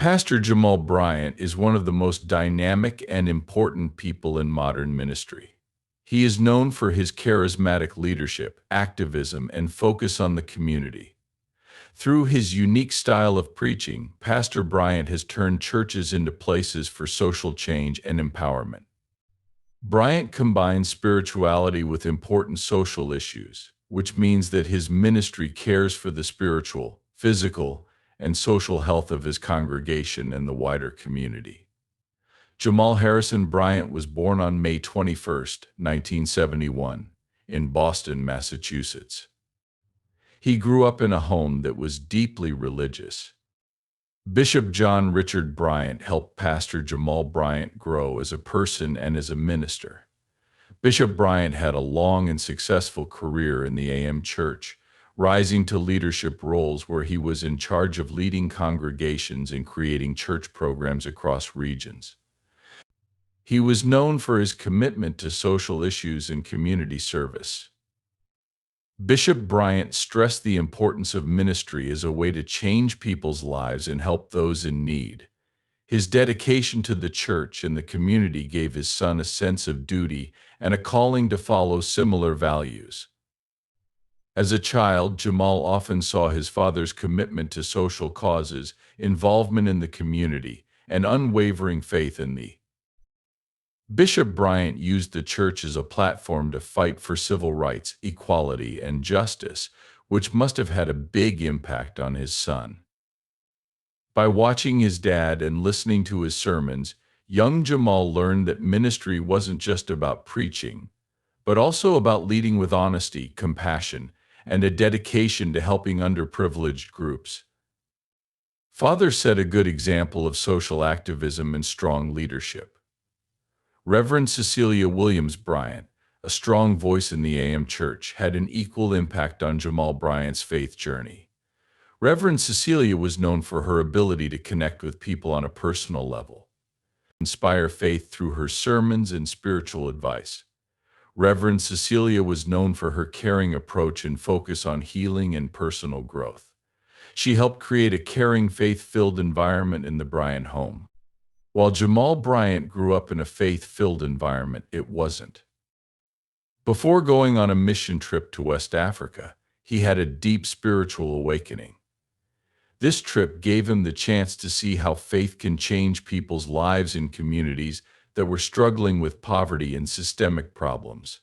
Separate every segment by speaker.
Speaker 1: Pastor Jamal Bryant is one of the most dynamic and important people in modern ministry. He is known for his charismatic leadership, activism, and focus on the community. Through his unique style of preaching, Pastor Bryant has turned churches into places for social change and empowerment. Bryant combines spirituality with important social issues, which means that his ministry cares for the spiritual, physical, and social health of his congregation and the wider community. Jamal Harrison Bryant was born on May 21, 1971, in Boston, Massachusetts. He grew up in a home that was deeply religious. Bishop John Richard Bryant helped Pastor Jamal Bryant grow as a person and as a minister. Bishop Bryant had a long and successful career in the AM Church, rising to leadership roles where he was in charge of leading congregations and creating church programs across regions. He was known for his commitment to social issues and community service. Bishop Bryant stressed the importance of ministry as a way to change people's lives and help those in need. His dedication to the church and the community gave his son a sense of duty and a calling to follow similar values. As a child, Jamal often saw his father's commitment to social causes, involvement in the community, and unwavering faith in the Bishop Bryant used the church as a platform to fight for civil rights, equality, and justice, which must have had a big impact on his son. By watching his dad and listening to his sermons, young Jamal learned that ministry wasn't just about preaching, but also about leading with honesty, compassion, and a dedication to helping underprivileged groups. Father set a good example of social activism and strong leadership. Reverend Cecilia Williams Bryant, a strong voice in the AM Church, had an equal impact on Jamal Bryant's faith journey. Reverend Cecilia was known for her ability to connect with people on a personal level, inspire faith through her sermons and spiritual advice. Reverend Cecilia was known for her caring approach and focus on healing and personal growth. She helped create a caring, faith-filled environment in the Bryant home. While Jamal Bryant grew up in a faith-filled environment, it wasn't. Before going on a mission trip to West Africa, he had a deep spiritual awakening. This trip gave him the chance to see how faith can change people's lives in communities that were struggling with poverty and systemic problems.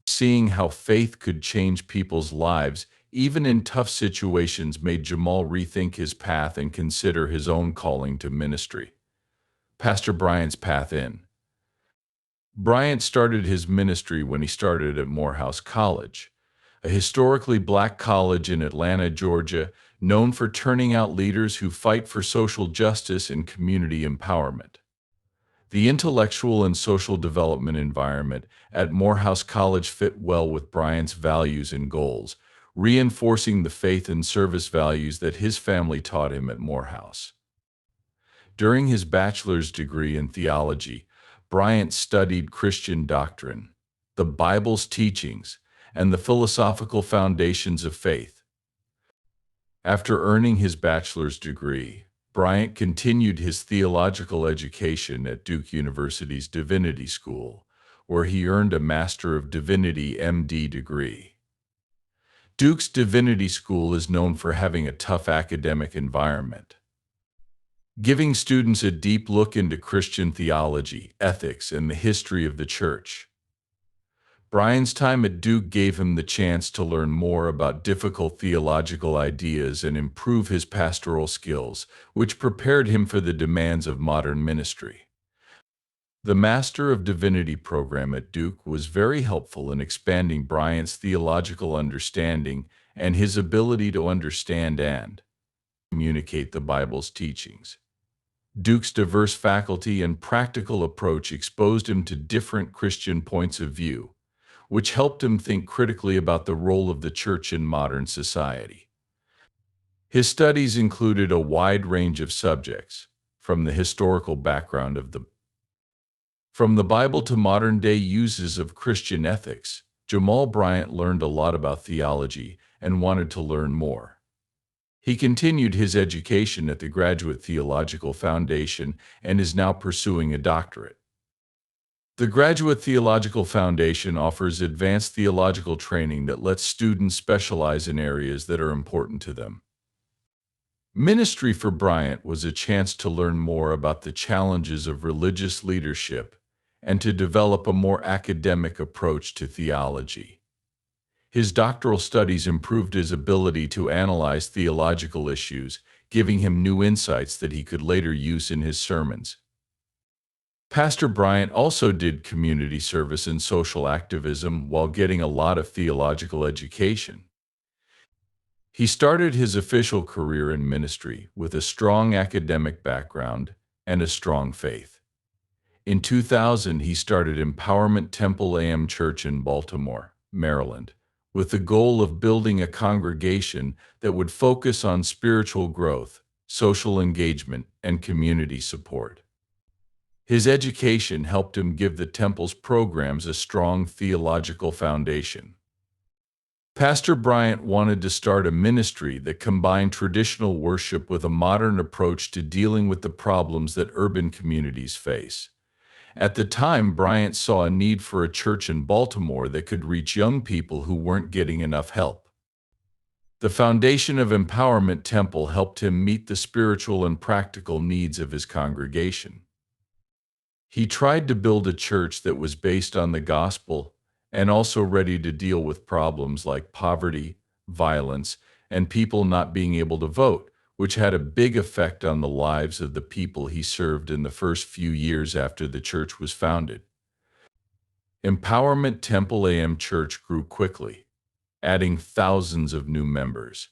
Speaker 1: Seeing how faith could change people's lives, even in tough situations, made Jamal rethink his path and consider his own calling to ministry. Pastor Bryant's path in. Bryant started his ministry when he started at Morehouse College, a historically black college in Atlanta, Georgia, known for turning out leaders who fight for social justice and community empowerment. The intellectual and social development environment at Morehouse College fit well with Bryant's values and goals, reinforcing the faith and service values that his family taught him at Morehouse. During his bachelor's degree in theology, Bryant studied Christian doctrine, the Bible's teachings, and the philosophical foundations of faith. After earning his bachelor's degree, Bryant continued his theological education at Duke University's Divinity School, where he earned a Master of Divinity (MD) degree. Duke's Divinity School is known for having a tough academic environment, giving students a deep look into Christian theology, ethics, and the history of the church. Bryant's time at Duke gave him the chance to learn more about difficult theological ideas and improve his pastoral skills, which prepared him for the demands of modern ministry. The Master of Divinity program at Duke was very helpful in expanding Bryant's theological understanding and his ability to understand and communicate the Bible's teachings. Duke's diverse faculty and practical approach exposed him to different Christian points of view, which helped him think critically about the role of the church in modern society. His studies included a wide range of subjects, from the historical background of from the Bible to modern-day uses of Christian ethics. Jamal Bryant learned a lot about theology and wanted to learn more. He continued his education at the Graduate Theological Foundation and is now pursuing a doctorate. The Graduate Theological Foundation offers advanced theological training that lets students specialize in areas that are important to them. Ministry for Bryant was a chance to learn more about the challenges of religious leadership and to develop a more academic approach to theology. His doctoral studies improved his ability to analyze theological issues, giving him new insights that he could later use in his sermons. Pastor Bryant also did community service and social activism while getting a lot of theological education. He started his official career in ministry with a strong academic background and a strong faith. In 2000, he started Empowerment Temple AM Church in Baltimore, Maryland, with the goal of building a congregation that would focus on spiritual growth, social engagement, and community support. His education helped him give the temple's programs a strong theological foundation. Pastor Bryant wanted to start a ministry that combined traditional worship with a modern approach to dealing with the problems that urban communities face. At the time, Bryant saw a need for a church in Baltimore that could reach young people who weren't getting enough help. The foundation of Empowerment Temple helped him meet the spiritual and practical needs of his congregation. He tried to build a church that was based on the gospel and also ready to deal with problems like poverty, violence, and people not being able to vote, which had a big effect on the lives of the people he served in the first few years after the church was founded. Empowerment Temple AM Church grew quickly, adding thousands of new members.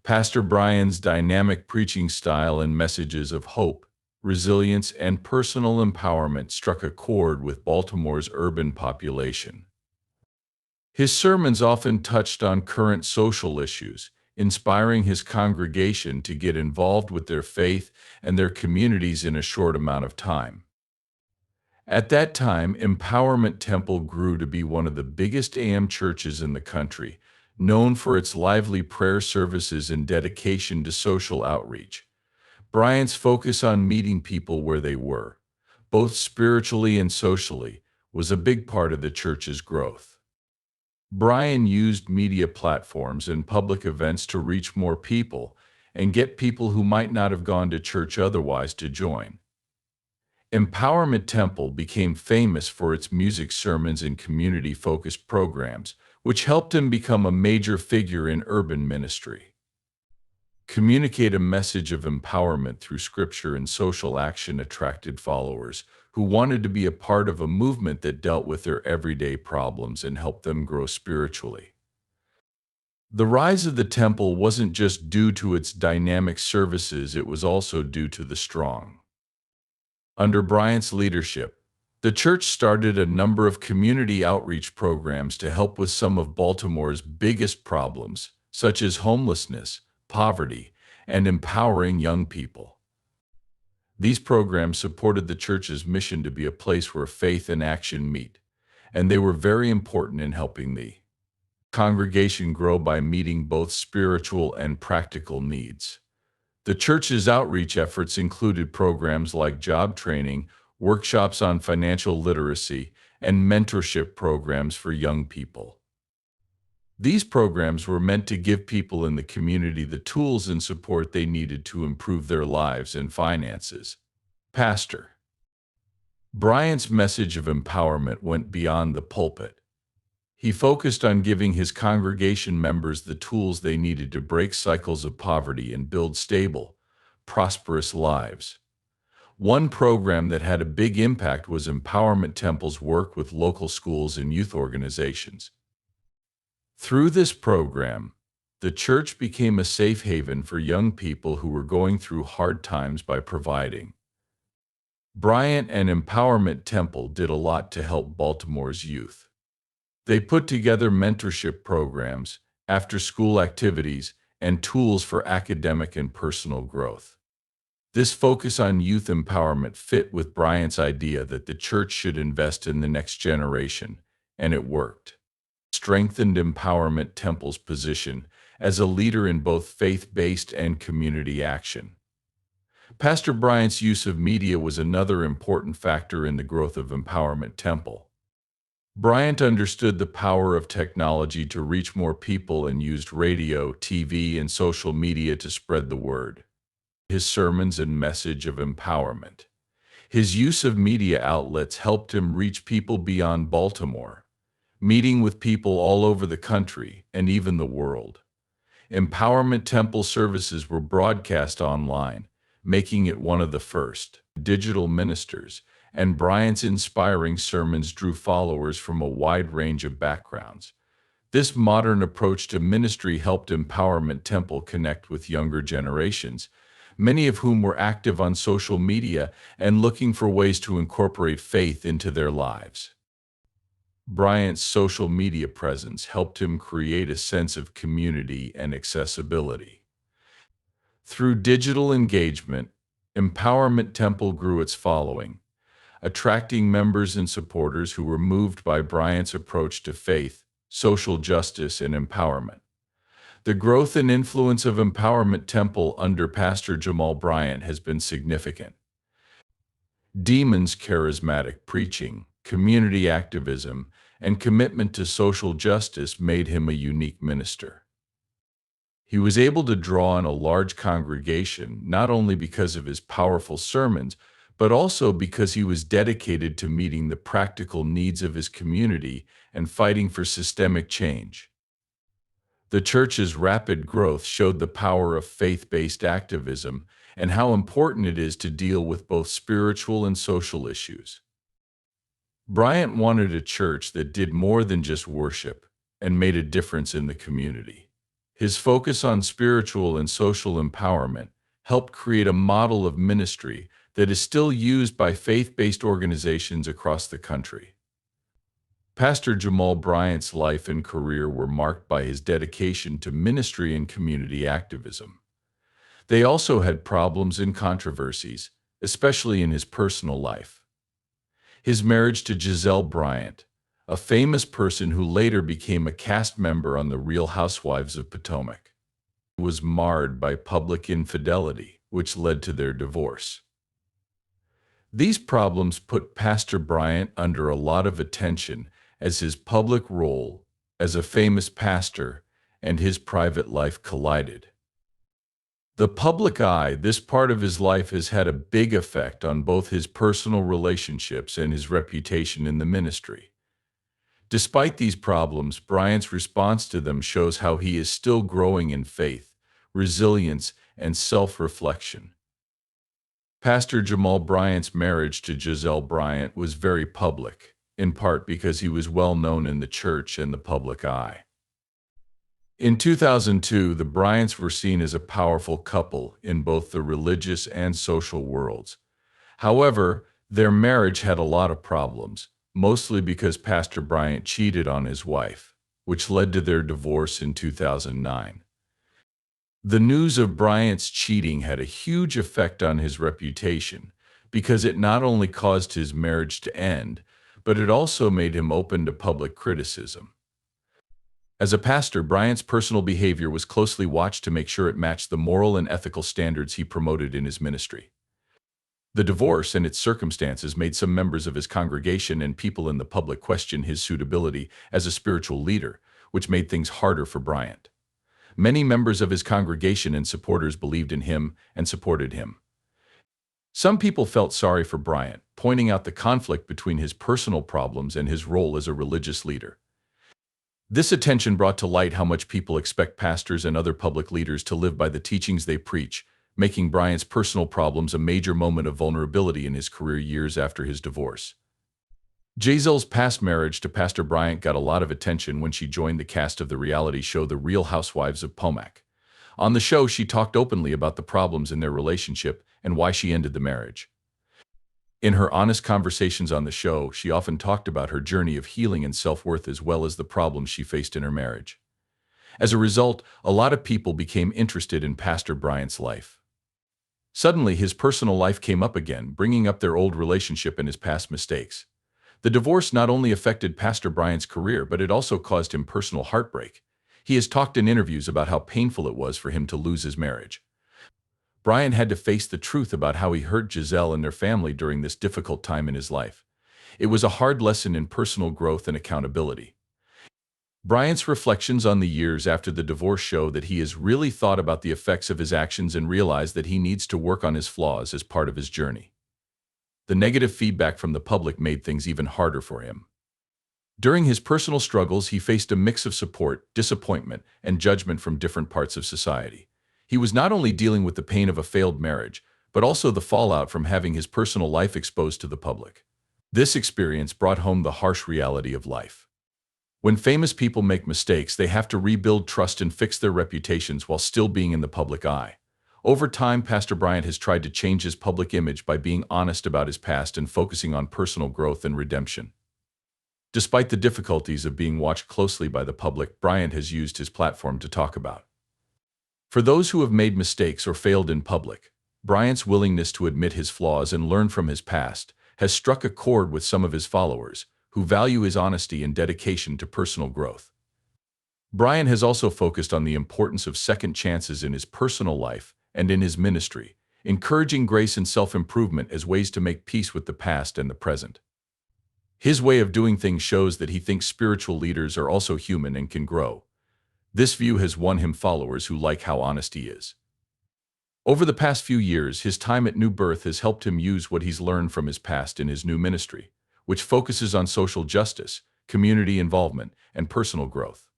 Speaker 1: Pastor Bryant's dynamic preaching style and messages of hope, resilience, and personal empowerment struck a chord with Baltimore's urban population. His sermons often touched on current social issues, inspiring his congregation to get involved with their faith and their communities in a short amount of time. At that time, Empowerment Temple grew to be one of the biggest AM churches in the country, known for its lively prayer services and dedication to social outreach. Bryant's focus on meeting people where they were, both spiritually and socially, was a big part of the church's growth. Bryant used media platforms and public events to reach more people and get people who might not have gone to church otherwise to join. Empowerment Temple became famous for its music sermons and community-focused programs, which helped him become a major figure in urban ministry. Communicate a message of empowerment through scripture and social action attracted followers who wanted to be a part of a movement that dealt with their everyday problems and helped them grow spiritually. The rise of the temple wasn't just due to its dynamic services, it was also due to the strong. Under Bryant's leadership, the church started a number of community outreach programs to help with some of Baltimore's biggest problems, such as homelessness, poverty, and empowering young people. These programs supported the church's mission to be a place where faith and action meet, and they were very important in helping the congregation grow by meeting both spiritual and practical needs. The church's outreach efforts included programs like job training, workshops on financial literacy, and mentorship programs for young people. These programs were meant to give people in the community the tools and support they needed to improve their lives and finances. Pastor Bryant's message of empowerment went beyond the pulpit. He focused on giving his congregation members the tools they needed to break cycles of poverty and build stable, prosperous lives. One program that had a big impact was Empowerment Temple's work with local schools and youth organizations. Through this program, the church became a safe haven for young people who were going through hard times by providing. Bryant and Empowerment Temple did a lot to help Baltimore's youth. They put together mentorship programs, after-school activities, and tools for academic and personal growth. This focus on youth empowerment fit with Bryant's idea that the church should invest in the next generation, and it worked. Strengthened Empowerment Temple's position as a leader in both faith-based and community action. Pastor Bryant's use of media was another important factor in the growth of Empowerment Temple. Bryant understood the power of technology to reach more people and used radio, TV, and social media to spread the word. His sermons and message of empowerment. His use of media outlets helped him reach people beyond Baltimore, meeting with people all over the country and even the world. Empowerment Temple services were broadcast online, making it one of the first digital ministers, and Bryant's inspiring sermons drew followers from a wide range of backgrounds. This modern approach to ministry helped Empowerment Temple connect with younger generations, many of whom were active on social media and looking for ways to incorporate faith into their lives. Bryant's social media presence helped him create a sense of community and accessibility. Through digital engagement, Empowerment Temple grew its following, attracting members and supporters who were moved by Bryant's approach to faith, social justice, and empowerment. The growth and influence of Empowerment Temple under Pastor Jamal Bryant has been significant. Demon's charismatic preaching, community activism, and commitment to social justice made him a unique minister. He was able to draw on a large congregation not only because of his powerful sermons, but also because he was dedicated to meeting the practical needs of his community and fighting for systemic change. The church's rapid growth showed the power of faith-based activism and how important it is to deal with both spiritual and social issues. Bryant wanted a church that did more than just worship and made a difference in the community. His focus on spiritual and social empowerment helped create a model of ministry that is still used by faith-based organizations across the country. Pastor Jamal Bryant's life and career were marked by his dedication to ministry and community activism. They also had problems and controversies, especially in his personal life. His marriage to Giselle Bryant, a famous person who later became a cast member on The Real Housewives of Potomac, was marred by public infidelity, which led to their divorce. These problems put Pastor Bryant under a lot of attention as his public role as a famous pastor and his private life collided. The public eye, this part of his life, has had a big effect on both his personal relationships and his reputation in the ministry. Despite these problems, Bryant's response to them shows how he is still growing in faith, resilience, and self-reflection. Pastor Jamal Bryant's marriage to Giselle Bryant was very public, in part because he was well known in the church and the public eye. In 2002, the Bryants were seen as a powerful couple in both the religious and social worlds. However, their marriage had a lot of problems, mostly because Pastor Bryant cheated on his wife, which led to their divorce in 2009. The news of Bryant's cheating had a huge effect on his reputation because it not only caused his marriage to end, but it also made him open to public criticism. As a pastor, Bryant's personal behavior was closely watched to make sure it matched the moral and ethical standards he promoted in his ministry. The divorce and its circumstances made some members of his congregation and people in the public question his suitability as a spiritual leader, which made things harder for Bryant. Many members of his congregation and supporters believed in him and supported him. Some people felt sorry for Bryant, pointing out the conflict between his personal problems and his role as a religious leader. This attention brought to light how much people expect pastors and other public leaders to live by the teachings they preach, making Bryant's personal problems a major moment of vulnerability in his career years after his divorce. Giselle's past marriage to Pastor Bryant got a lot of attention when she joined the cast of the reality show The Real Housewives of Potomac. On the show, she talked openly about the problems in their relationship and why she ended the marriage. In her honest conversations on the show, she often talked about her journey of healing and self-worth as well as the problems she faced in her marriage. As a result, a lot of people became interested in Pastor Bryant's life. Suddenly, his personal life came up again, bringing up their old relationship and his past mistakes. The divorce not only affected Pastor Bryant's career, but it also caused him personal heartbreak. He has talked in interviews about how painful it was for him to lose his marriage. Bryant had to face the truth about how he hurt Giselle and their family during this difficult time in his life. It was a hard lesson in personal growth and accountability. Bryant's reflections on the years after the divorce show that he has really thought about the effects of his actions and realized that he needs to work on his flaws as part of his journey. The negative feedback from the public made things even harder for him. During his personal struggles, he faced a mix of support, disappointment, and judgment from different parts of society. He was not only dealing with the pain of a failed marriage, but also the fallout from having his personal life exposed to the public. This experience brought home the harsh reality of life. When famous people make mistakes, they have to rebuild trust and fix their reputations while still being in the public eye. Over time, Pastor Bryant has tried to change his public image by being honest about his past and focusing on personal growth and redemption. Despite the difficulties of being watched closely by the public, Bryant has used his platform to talk about. For those who have made mistakes or failed in public, Bryant's willingness to admit his flaws and learn from his past has struck a chord with some of his followers, who value his honesty and dedication to personal growth. Bryant has also focused on the importance of second chances in his personal life and in his ministry, encouraging grace and self-improvement as ways to make peace with the past and the present. His way of doing things shows that he thinks spiritual leaders are also human and can grow. This view has won him followers who like how honest he is. Over the past few years, his time at New Birth has helped him use what he's learned from his past in his new ministry, which focuses on social justice, community involvement, and personal growth.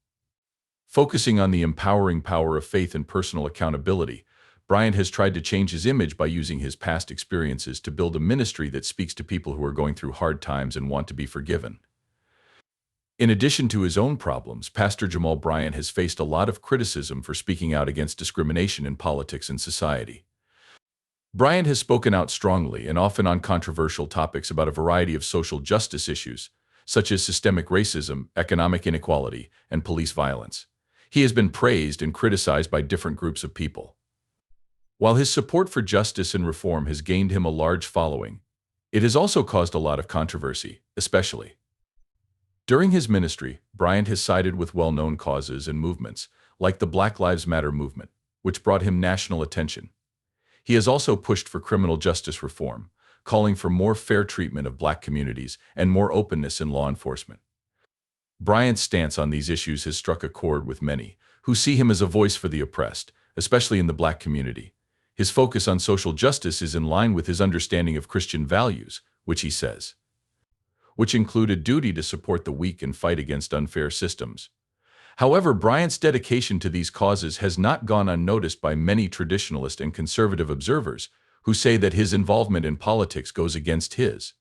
Speaker 1: Focusing on the empowering power of faith and personal accountability, Bryant has tried to change his image by using his past experiences to build a ministry that speaks to people who are going through hard times and want to be forgiven. In addition to his own problems, Pastor Jamal Bryant has faced a lot of criticism for speaking out against discrimination in politics and society. Bryant has spoken out strongly and often on controversial topics about a variety of social justice issues, such as systemic racism, economic inequality, and police violence. He has been praised and criticized by different groups of people. While his support for justice and reform has gained him a large following, it has also caused a lot of controversy, especially. During his ministry, Bryant has sided with well-known causes and movements, like the Black Lives Matter movement, which brought him national attention. He has also pushed for criminal justice reform, calling for more fair treatment of Black communities and more openness in law enforcement. Bryant's stance on these issues has struck a chord with many, who see him as a voice for the oppressed, especially in the Black community. His focus on social justice is in line with his understanding of Christian values, which he says, which include a duty to support the weak and fight against unfair systems. However, Bryant's dedication to these causes has not gone unnoticed by many traditionalist and conservative observers who say that his involvement in politics goes against his.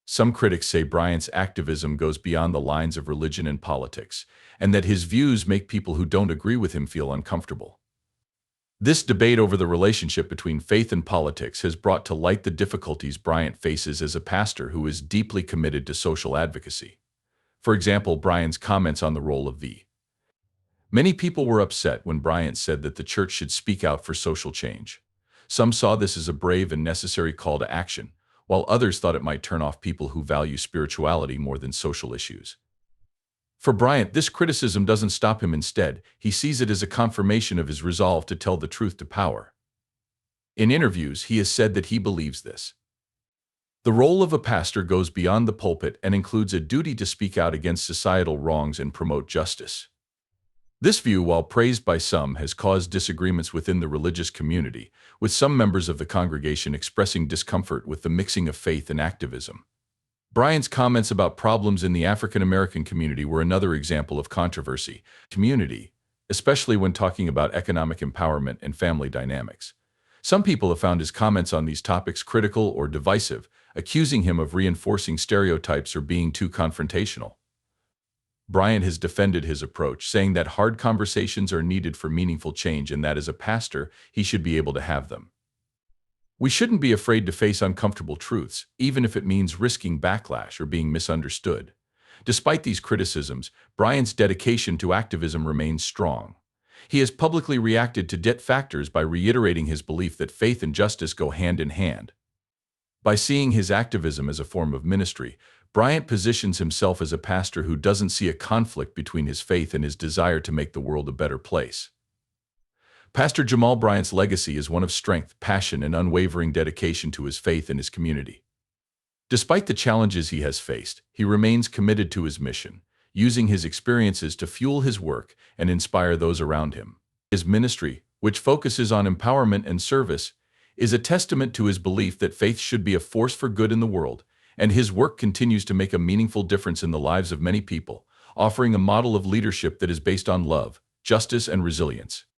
Speaker 1: Some critics say Bryant's activism goes beyond the lines of religion and politics, and that his views make people who don't agree with him feel uncomfortable. This debate over the relationship between faith and politics has brought to light the difficulties Bryant faces as a pastor who is deeply committed to social advocacy. For example, Bryant's comments on the role of the. Many people were upset when Bryant said that the church should speak out for social change. Some saw this as a brave and necessary call to action, while others thought it might turn off people who value spirituality more than social issues. For Bryant, this criticism doesn't stop him. Instead, he sees it as a confirmation of his resolve to tell the truth to power. In interviews, he has said that he believes this. The role of a pastor goes beyond the pulpit and includes a duty to speak out against societal wrongs and promote justice. This view, while praised by some, has caused disagreements within the religious community, with some members of the congregation expressing discomfort with the mixing of faith and activism. Bryant's comments about problems in the African American community were another example of controversy. Community, especially when talking about economic empowerment and family dynamics. Some people have found his comments on these topics critical or divisive, accusing him of reinforcing stereotypes or being too confrontational. Bryant has defended his approach, saying that hard conversations are needed for meaningful change and that as a pastor, he should be able to have them. We shouldn't be afraid to face uncomfortable truths, even if it means risking backlash or being misunderstood. Despite these criticisms, Bryant's dedication to activism remains strong. He has publicly reacted to debt factors by reiterating his belief that faith and justice go hand in hand. By seeing his activism as a form of ministry, Bryant positions himself as a pastor who doesn't see a conflict between his faith and his desire to make the world a better place. Pastor Jamal Bryant's legacy is one of strength, passion, and unwavering dedication to his faith and his community. Despite the challenges he has faced, he remains committed to his mission, using his experiences to fuel his work and inspire those around him. His ministry, which focuses on empowerment and service, is a testament to his belief that faith should be a force for good in the world, and his work continues to make a meaningful difference in the lives of many people, offering a model of leadership that is based on love, justice, and resilience.